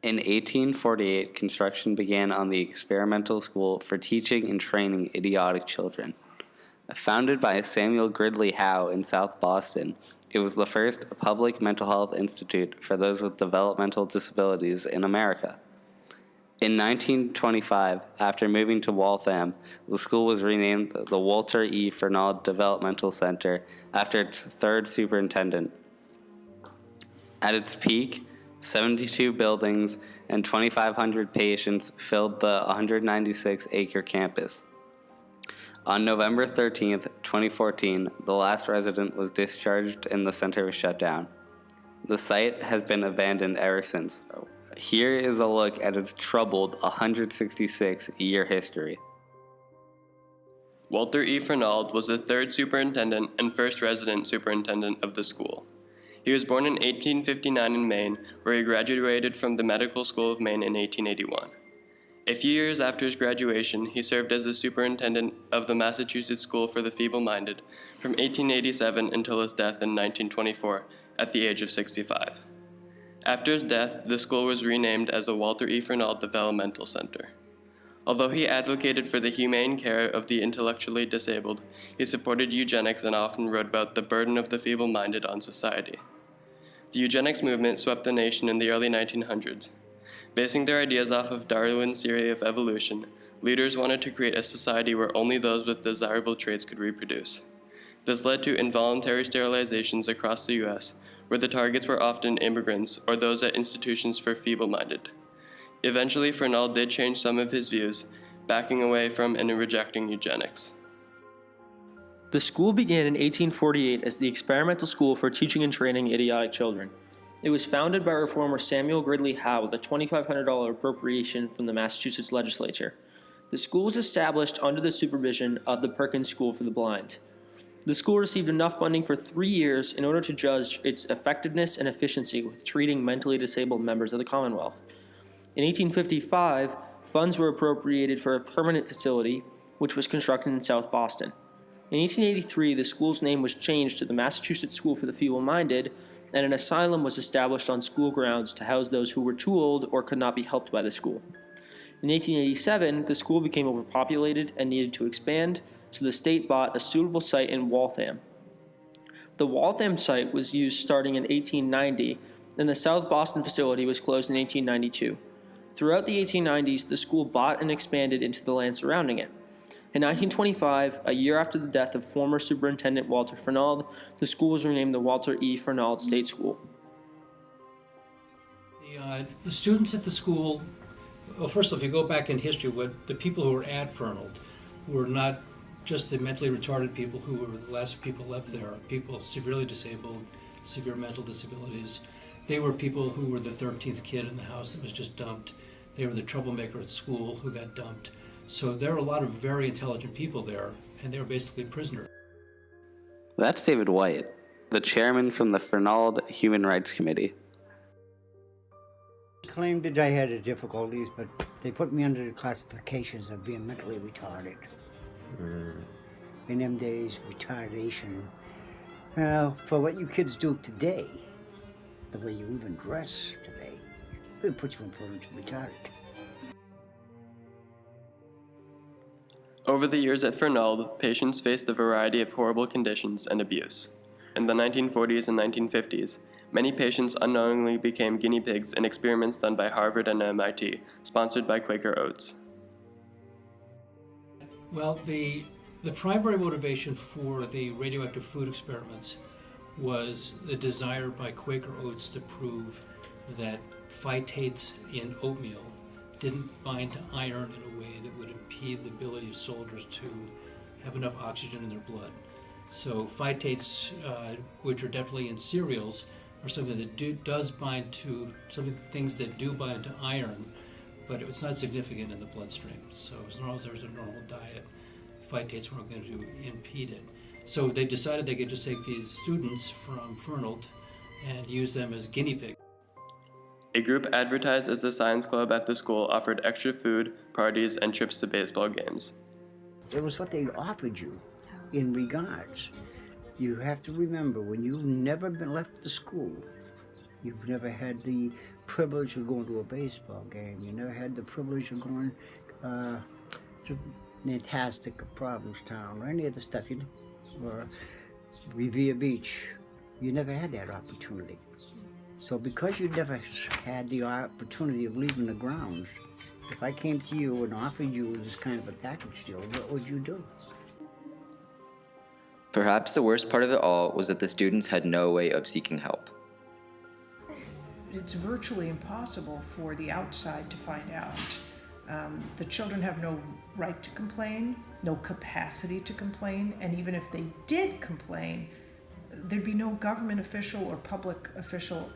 In 1848, construction began on the experimental school for teaching and training idiotic children. Founded by Samuel Gridley Howe in South Boston, it was the first public mental health institute for those with developmental disabilities in America. In 1925, after moving to Waltham, the school was renamed the Walter E. Fernald Developmental Center after its third superintendent. At its peak, 72 buildings and 2,500 patients filled the 196-acre campus. On November 13, 2014, the last resident was discharged and the center was shut down. The site has been abandoned ever since. Here is a look at its troubled 166-year history. Walter E. Fernald was the third superintendent and first resident superintendent of the school. He was born in 1859 in Maine, where he graduated from the Medical School of Maine in 1881. A few years after his graduation, he served as the superintendent of the Massachusetts School for the Feeble-Minded from 1887 until his death in 1924 at the age of 65. After his death, the school was renamed as the Walter E. Fernald Developmental Center. Although he advocated for the humane care of the intellectually disabled, he supported eugenics and often wrote about the burden of the feeble-minded on society. The eugenics movement swept the nation in the early 1900s. Basing their ideas off of Darwin's theory of evolution, leaders wanted to create a society where only those with desirable traits could reproduce. This led to involuntary sterilizations across the U.S., where the targets were often immigrants or those at institutions for feeble-minded. Eventually, Fernald did change some of his views, backing away from and rejecting eugenics. The school began in 1848 as the experimental school for teaching and training idiotic children. It was founded by reformer Samuel Gridley Howe with a $2,500 appropriation from the Massachusetts legislature. The school was established under the supervision of the Perkins School for the Blind. The school received enough funding for 3 years in order to judge its effectiveness and efficiency with treating mentally disabled members of the Commonwealth. In 1855, funds were appropriated for a permanent facility, which was constructed in South Boston. In 1883, the school's name was changed to the Massachusetts School for the Feeble-Minded, and an asylum was established on school grounds to house those who were too old or could not be helped by the school. In 1887, the school became overpopulated and needed to expand, so the state bought a suitable site in Waltham. The Waltham site was used starting in 1890, and the South Boston facility was closed in 1892. Throughout the 1890s, the school bought and expanded into the land surrounding it. In 1925, a year after the death of former Superintendent Walter Fernald, the school was renamed the Walter E. Fernald State School. The students at the school, well, first of all, if you go back in history, the people who were at Fernald were not just the mentally retarded people who were the last people left there, people severely disabled, severe mental disabilities. They were people who were the 13th kid in the house that was just dumped. They were the troublemaker at school who got dumped. So there were a lot of very intelligent people there, and they were basically prisoners. That's David White, the chairman from the Fernald Human Rights Committee. Claimed that I had difficulties, but they put me under the classifications of being mentally retarded. In them days, retardation, well, for what you kids do today, the way you even dress today, they put you in front of retarded. Over the years at Fernald, patients faced a variety of horrible conditions and abuse. In the 1940s and 1950s, many patients unknowingly became guinea pigs in experiments done by Harvard and MIT, sponsored by Quaker Oats. Well, the primary motivation for the radioactive food experiments was the desire by Quaker Oats to prove that phytates in oatmeal didn't bind to iron in a way that would impede the ability of soldiers to have enough oxygen in their blood. So phytates, which are definitely in cereals, are something that does bind to things that do bind to iron, but it's not significant in the bloodstream. So as long as there's a normal diet, phytates weren't going to impede it. So they decided they could just take these students from Fernald and use them as guinea pigs. A group advertised as the science club at the school offered extra food, parties, and trips to baseball games. It was what they offered you in regards. You have to remember, when you've never been left the school, You've never had the privilege of going to a baseball game. You never had the privilege of going to Nantastic or Provincetown or any of the stuff, or Revere Beach. You never had that opportunity. So because you never had the opportunity of leaving the grounds, if I came to you and offered you this kind of a package deal, what would you do? Perhaps the worst part of it all was that the students had no way of seeking help. It's virtually impossible for the outside to find out. The children have no right to complain, no capacity to complain, and even if they did complain, there'd be no government official or public official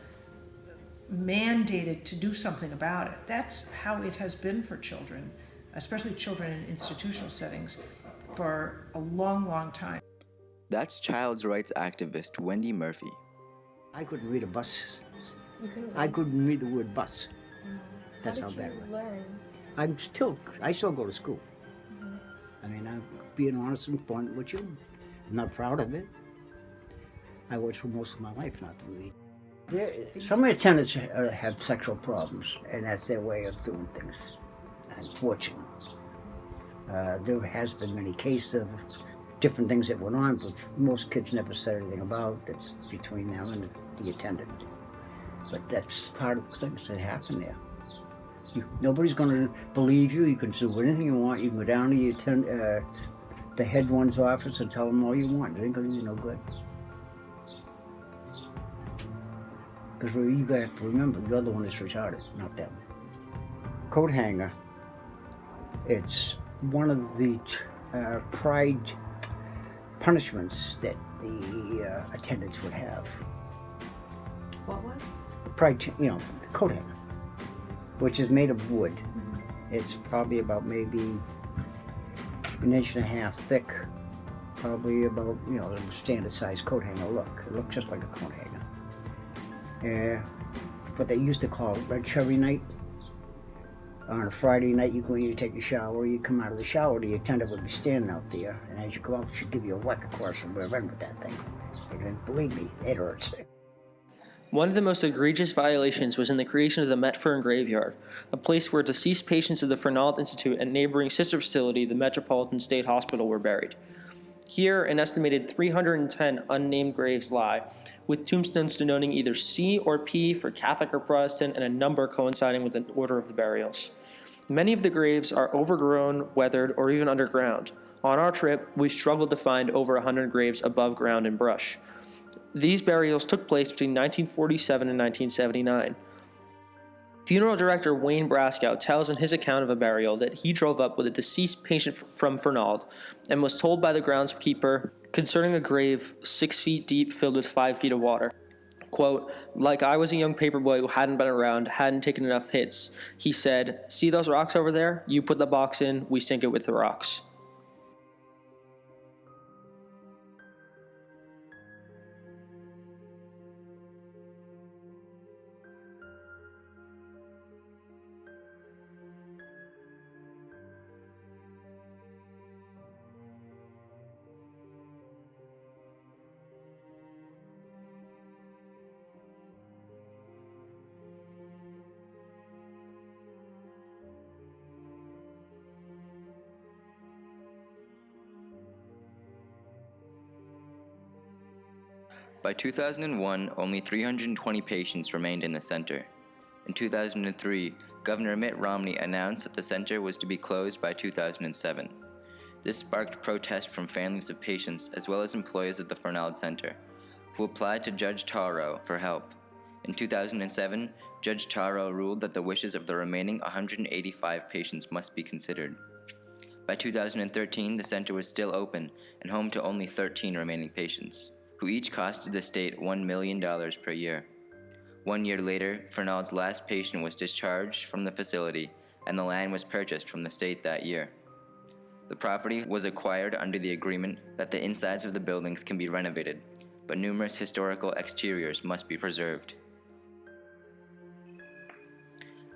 mandated to do something about it. That's how it has been for children, especially children in institutional settings, for a long, long time. That's child's rights activist Wendy Murphy. I couldn't read a bus. I couldn't read the word bus. That's how bad it was. Learn? I still go to school. I mean, I'm being honest and blunt with you. I'm not proud of it. I was for most of my life not to read. Some of the tenants have sexual problems, and that's their way of doing things, unfortunately. There has been many cases of different things that went on, which most kids never said anything about. That's between them and the attendant. But that's part of the things that happen there. Nobody's going to believe you. You can do anything you want. You can go down to the head one's office and tell them all you want. It ain't going to do no good. Because you have to remember, the other one is retarded, not them. Coat hanger, it's one of the pride punishments that the attendants would have. What was? Pride, coat hanger, which is made of wood. It's probably about maybe 1.5 inches thick, probably about, a standard size coat hanger look. It looks just like a coat hanger. What they used to call Red Cherry Night. On a Friday night, you go in, you take a shower, you come out of the shower, the attendant would be standing out there, and as you come out, she'd give you a whack across the rear end with that thing. And believe me, it hurts. One of the most egregious violations was in the creation of the Metfern Graveyard, a place where deceased patients of the Fernald Institute and neighboring sister facility, the Metropolitan State Hospital, were buried. Here, an estimated 310 unnamed graves lie, with tombstones denoting either C or P for Catholic or Protestant, and a number coinciding with the order of the burials. Many of the graves are overgrown, weathered, or even underground. On our trip, we struggled to find over 100 graves above ground in brush. These burials took place between 1947 and 1979. Funeral director Wayne Braskow tells in his account of a burial that he drove up with a deceased patient from Fernald and was told by the groundskeeper concerning a grave 6 feet deep filled with 5 feet of water. Quote, like I was a young paperboy who hadn't been around, hadn't taken enough hits. He said, see those rocks over there? You put the box in, we sink it with the rocks. By 2001, only 320 patients remained in the center. In 2003, Governor Mitt Romney announced that the center was to be closed by 2007. This sparked protest from families of patients as well as employees of the Fernald Center, who applied to Judge Taro for help. In 2007, Judge Taro ruled that the wishes of the remaining 185 patients must be considered. By 2013, the center was still open and home to only 13 remaining patients, who each costed the state $1 million per year. 1 year later, Fernald's last patient was discharged from the facility, and the land was purchased from the state that year. The property was acquired under the agreement that the insides of the buildings can be renovated, but numerous historical exteriors must be preserved.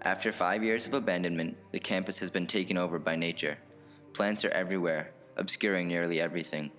After 5 years of abandonment, the campus has been taken over by nature. Plants are everywhere, obscuring nearly everything.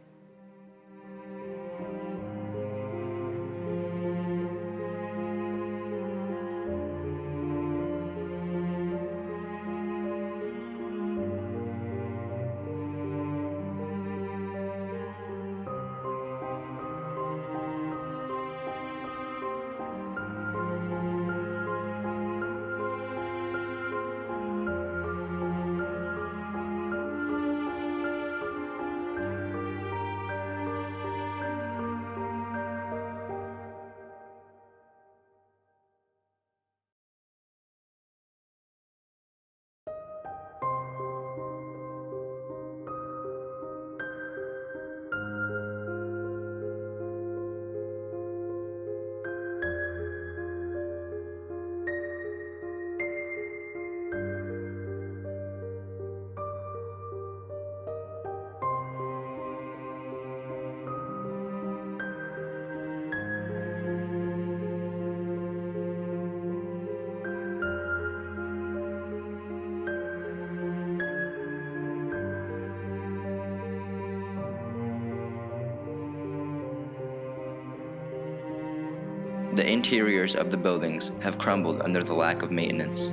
The interiors of the buildings have crumbled under the lack of maintenance.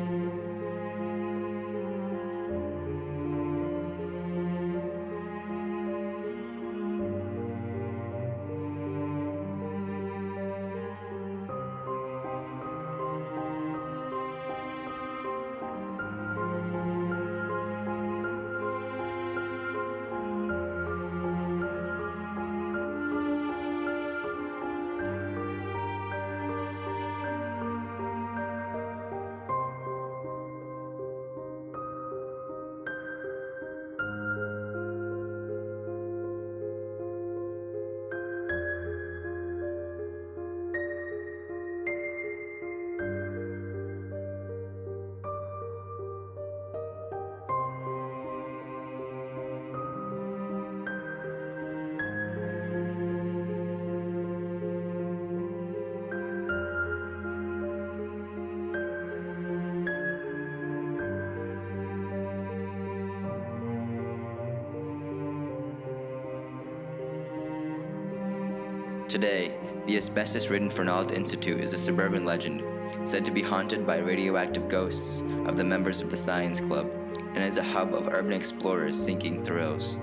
Today, the asbestos-ridden Fernald Institute is a suburban legend, said to be haunted by radioactive ghosts of the members of the Science Club, and is a hub of urban explorers seeking thrills.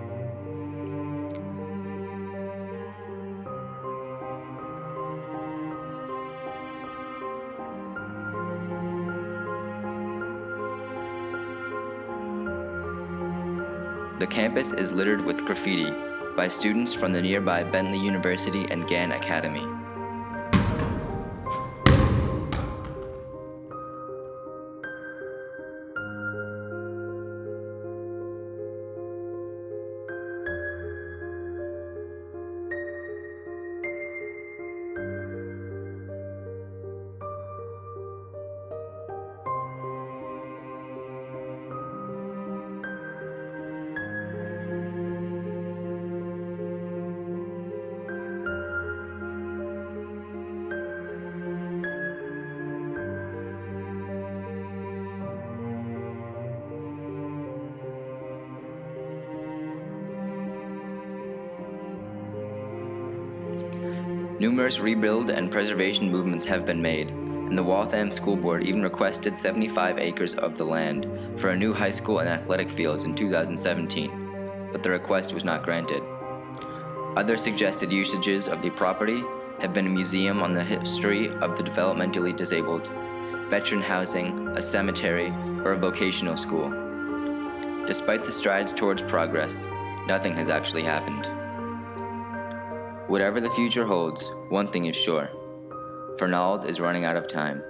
The campus is littered with graffiti by students from the nearby Bentley University and Gann Academy. Numerous rebuild and preservation movements have been made, and the Waltham School Board even requested 75 acres of the land for a new high school and athletic fields in 2017, but the request was not granted. Other suggested usages of the property have been a museum on the history of the developmentally disabled, veteran housing, a cemetery, or a vocational school. Despite the strides towards progress, nothing has actually happened. Whatever the future holds, one thing is sure: Fernald is running out of time.